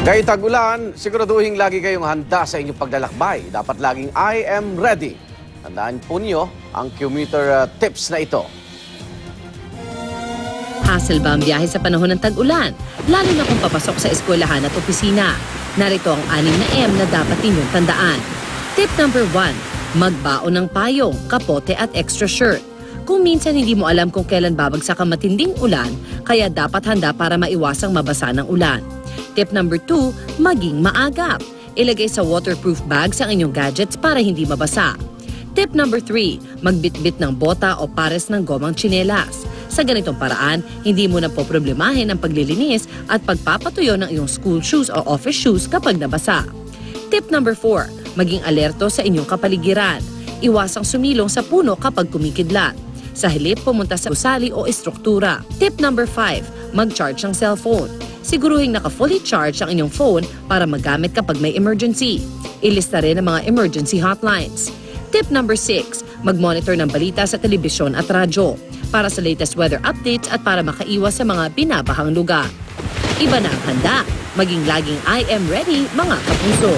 Ngayong tag-ulan, siguraduhin lagi kayong handa sa inyong paglalakbay. Dapat laging I am ready. Tandaan po niyo ang commuter tips na ito. Hassle ba ang biyahe sa panahon ng tag-ulan? Lalo na kung papasok sa eskwelahan at opisina. Narito ang 6 na M na dapat ninyong tandaan. Tip number 1, magbaon ng payong, kapote at extra shirt. Kung minsan hindi mo alam kung kailan babagsak ang matinding ulan, kaya dapat handa para maiwasang mabasa ng ulan. Tip number 2, maging maagap. Ilagay sa waterproof bags ang inyong gadgets para hindi mabasa. Tip number 3, magbitbit ng bota o pares ng gomang tsinelas. Sa ganitong paraan, hindi mo na po problemahin ang paglilinis at pagpapatuyo ng iyong school shoes o office shoes kapag nabasa. Tip number 4, maging alerto sa inyong kapaligiran. Iwasang sumilong sa puno kapag kumikidlat. Sa halip, pumunta sa gusali o estruktura. Tip number 5, mag-charge ng cellphone. Siguruhing naka-fully charge ang inyong phone para magamit kapag may emergency. Ilista rin ang mga emergency hotlines. Tip number 6, mag-monitor ng balita sa telebisyon at radyo para sa latest weather updates at para makaiwas sa mga binabahang lugar. Iba na ang handa. Maging laging I am ready, mga kapuso.